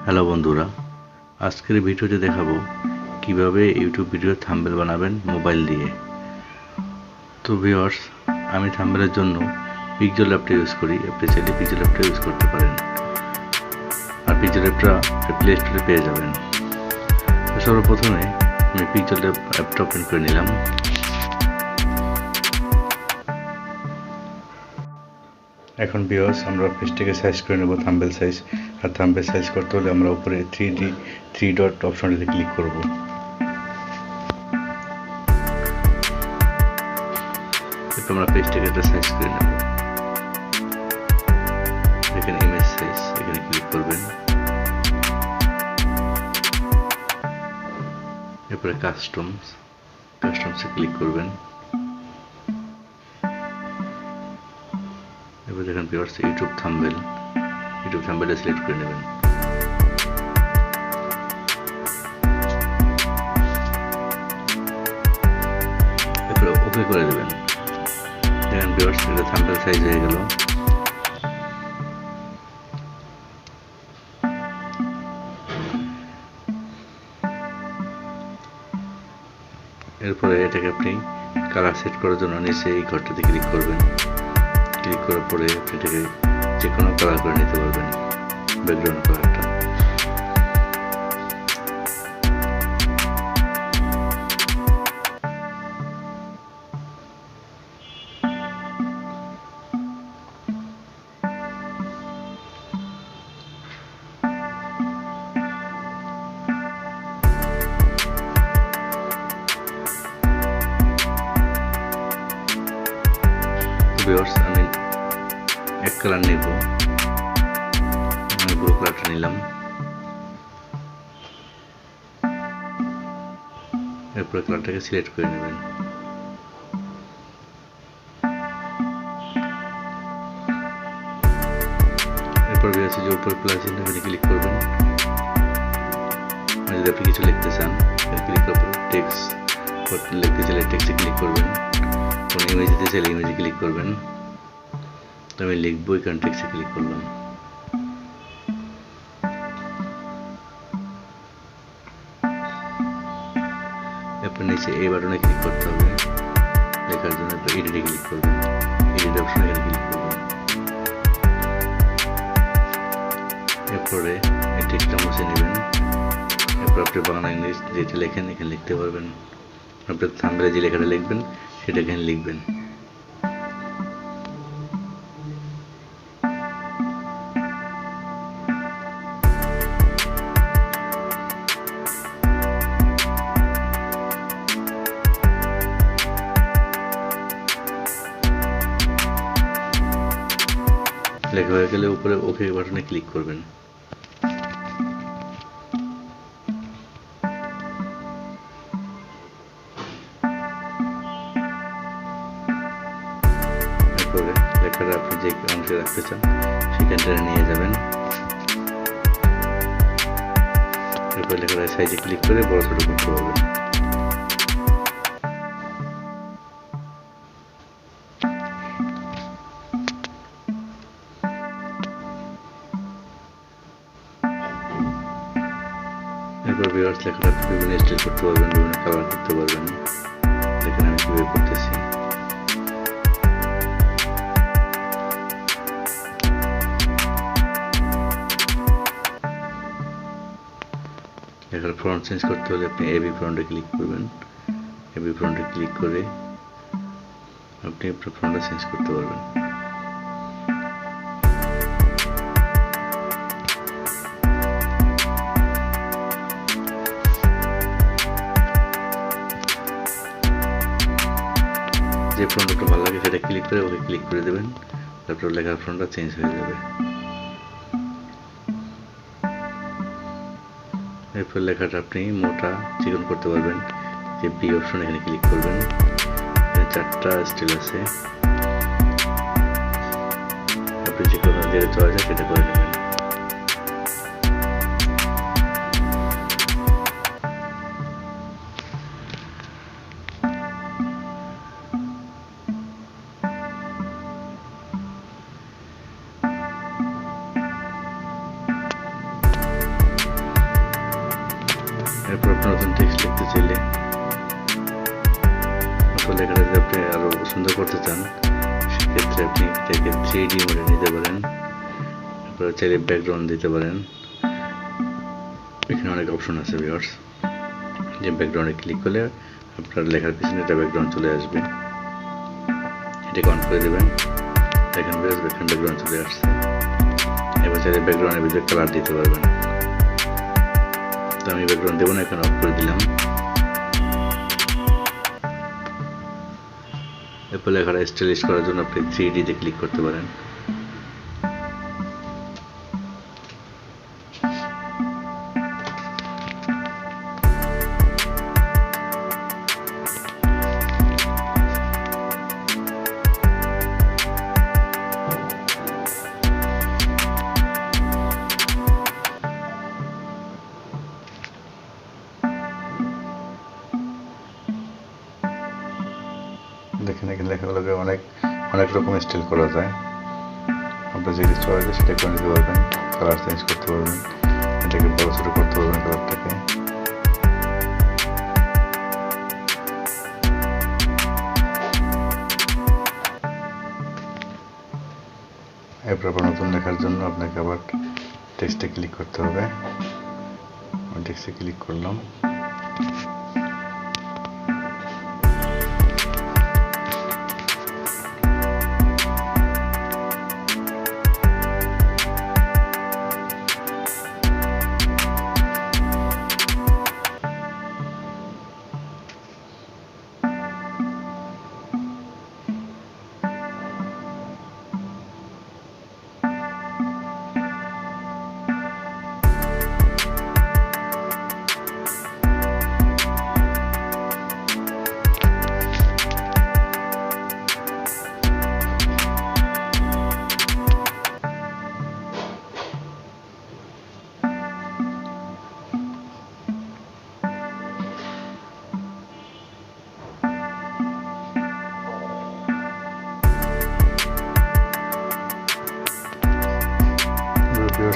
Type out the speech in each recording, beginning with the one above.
Hello বন্ধুরা, আজকের ভিডিওতে দেখাবো কিভাবে ইউটিউব ভিডিও থাম্বনেল বানাবেন মোবাইল দিয়ে। তো ভিউয়ার্স, আমি থাম্বনেলের জন্য পিক্সেল অ্যাপটা ইউজ করি। আপনি চাইলে পিক্সেল অ্যাপটা ইউজ করতে পারেন, আর পিক্সেল অ্যাপটা প্লে স্টোরে পেয়ে যাবেন। তো সর্বপ্রথমে আমি পিক্সেল অ্যাপটা ওপেন করে নিলাম। এখন ভিউয়ার্স, আমরা পেজটাকে সাইজ করে নেব থাম্বনেল সাইজ। আর থাম্বনেল সাইজ করতে হলে আমরা উপরে থ্রি ডট অপশনটিতে ক্লিক করব। এরপর আমরা পেজটাকে একটা সাইজ করে নেব। এখানে ইমেজ সাইজ, এখানে ক্লিক করবেন। এরপরে কাস্টমসে ক্লিক করবেন। এবার দেখেন ভিউয়ার্স, ইউটিউব থাম্বনেল সিলেক্ট করে নেবেন। এরপরে ওকে করে দেবেন। দেখেন ভিউয়ার্স, এটা থাম্বনেল সাইজ হয়ে গেল। এরপরে এটাকে আপনি কালার সেট করার জন্য নিচে এই ঘরটাতে ক্লিক করবেন। ক্লিক করার পরে আপনি এটাকে যে কোনো কালার করে নিতে পারবেন, ব্যাকগ্রাউন্ড কালারটা। ভিউয়ার্স, আমি এক কালার নেব। আমি ব্লু কালারটা নিলাম। এরপরে কালারটাকে সিলেক্ট করে নেবেন। এরপর ভিউয়ার্স, যে উপরে প্লাস চিহ্নে ক্লিক করবেন। যদি আপনি কিছু লিখতে চান, ক্লিক করার পর টেক্সট লিখতে চাইলে টেক্সটে ক্লিক করবেন। কোন ইমেজ দিতে চাইলে ইমেজে ক্লিক করবেন। তো আমি লিখবো, এখানে টেক্সটে ক্লিক করলাম। এরপর নিচে এই বাটনে ক্লিক করতে হবে লেখার জন্য। এরপর এডিটে ক্লিক করবেন। এডিট অপশনে এখানে ক্লিক করবেন। এরপরে এই টেক্সটটা মুছে নেবেন। এরপর আপনি বাংলা ইংলিশ যেটা লেখেন এখানে লিখতে পারবেন। আপনার থাম্বনেলে যে লেখাটা লিখবেন সেটা এখানে লিখবেন। লেখা হয়ে গেলে উপরে ওকে বাটনে ক্লিক করবেন। এরপরে লেখাটা আপনি যে অংশে রাখতে চান সেখানটা নিয়ে যাবেন। এরপর লেখাটা সাইজে ক্লিক করে বড় ছোট করতে পারবেন। এরপর ভিউয়ার্স, লেখাটা আপনি বিভিন্ন স্টাইল করতে পারবেন, বিভিন্ন কালার করতে পারবেন। দেখেন আমি কিভাবে করতেছি। লেখার ফন্ট চেঞ্জ করতে হলে আপনি এবি ফন্টে ক্লিক করবেন। এবি ফন্টে ক্লিক করে আপনি আপনার ফন্টটা চেঞ্জ করতে পারবেন। যে ফন্টটা ভালো লাগে সেটা ক্লিক করে ওকে ক্লিক করে দেবেন। তারপর লেখার ফন্টটা চেঞ্জ হয়ে যাবে। এরপর লেখাটা আপনি মোটা চিকন করতে পারবেন। যে বি অপশন এখানে ক্লিক করবেন। এখানে 4টা স্টাইল আছে, আপনি যে কোনো যেটা চয়েস হয় সেটা করে নেবেন। নতুন টেক্সট লিখতে চাইলে অথবা লেখাটা যদি আপনি আরো সুন্দর করতে চান সেক্ষেত্রে আপনি এটাকে 3D মোডে নিতে পারেন। তারপরে চাইলে ব্যাকগ্রাউন্ড দিতে পারেন। এখানে অনেক অপশন আছে ভিউয়ার্স, যে ব্যাকগ্রাউন্ডে ক্লিক করলে আপনার লেখার পিছনে একটা ব্যাকগ্রাউন্ড চলে আসবে। এটাকে অন করে দেবেন, দেখেন ভিউয়ার্স এখানে ব্যাকগ্রাউন্ড চলে আসছে। এবার চাইলে ব্যাকগ্রাউন্ডের ভিতরে কালার দিতে পারবেন। তো আমি ব্যাকগ্রাউন্ড দেবো না, এখানে অফ করে দিলাম। এরপর লেখাটা স্টাইলিশ করার জন্য আপনি 3D তে ক্লিক করতে পারেন। দেখেন এখানে লেখাগুলোকে অনেক রকম স্টাইল করা যায়। আপনার যেটা ইচ্ছা হয় সেটা করে নিতে পারবেন, কালার চেঞ্জ করতে পারবেন, এটাকে বড় ছোট করতে পারবেন কালারটাকে। এরপর আবার নতুন লেখার জন্য আপনাকে আবার টেক্সটে ক্লিক করতে হবে। আমি টেক্সটে ক্লিক করলাম।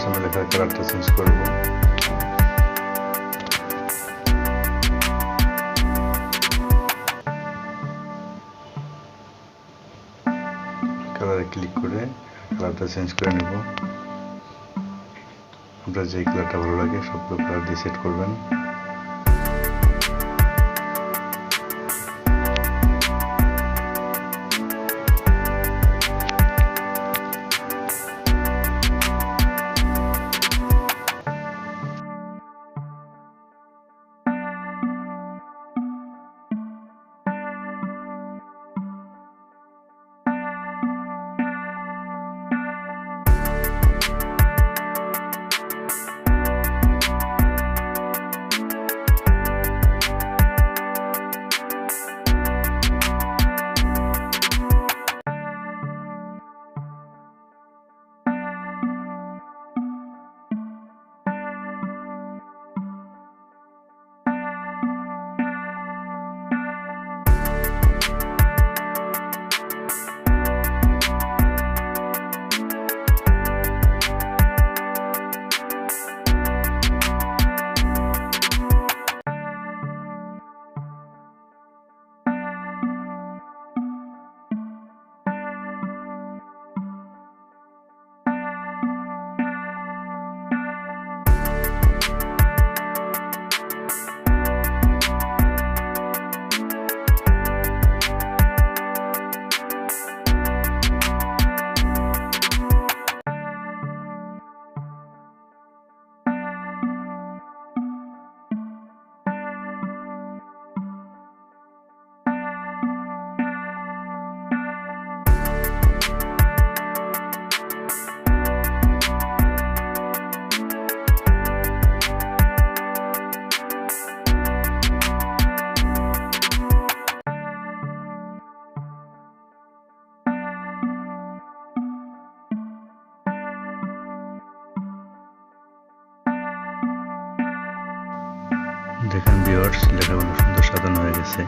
আমি লেখার কালারটা চেঞ্জ করবো। কালারে ক্লিক করে কালারটা চেঞ্জ করে নেব। আপনার যে কালারটা ভালো লাগে সবগুলো কালার দিয়ে সেট করবেন। দেখেন ভিউয়ার্স লেখাগুলো সুন্দর সাজানো হয়ে গেছে।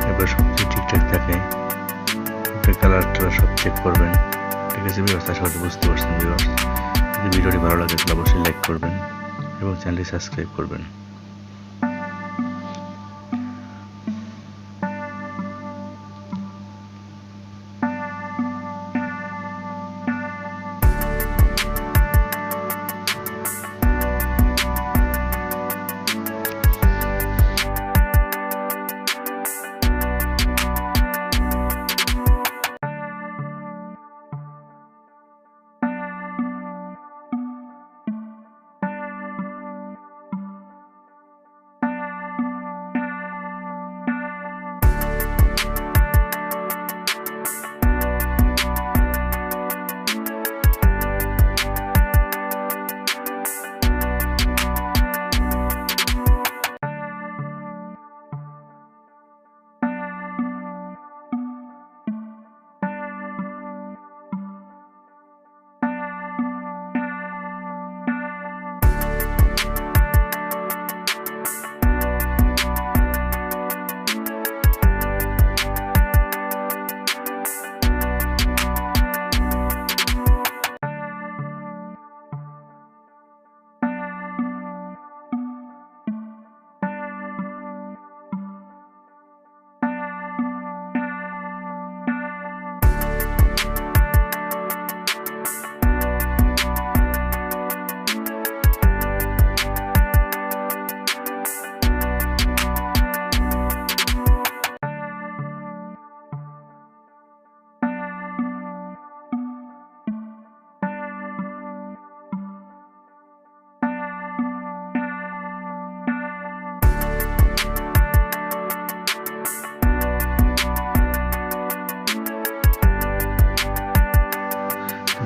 এবার সবকিছু ঠিকঠাক থাকে আপনি কালারটা সব চেক করবেন। ঠিক আছে ভিউয়ার্স, আশা করি বুঝতে পারছেন ভিউয়ার্স। যদি ভিডিওটি ভালো লাগে তাহলে অবশ্যই লাইক করবেন এবং চ্যানেলটি সাবস্ক্রাইব করবেন।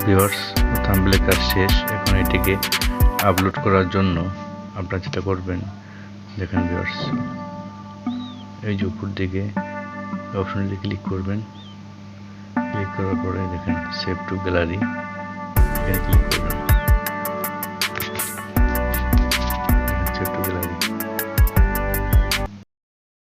ভিউয়ার্স, থাম্বনেলের কাজ শেষ। এখন এটিকে আপলোড করার জন্য আপনারা যেটা করবেন, দেখেন ভিউয়ার্স, এই যে উপর দিকে অপশনটি ক্লিক করবেন। ক্লিক করার পরে দেখেন সেভ টু গ্যালারি, এখানে ক্লিক করবেন।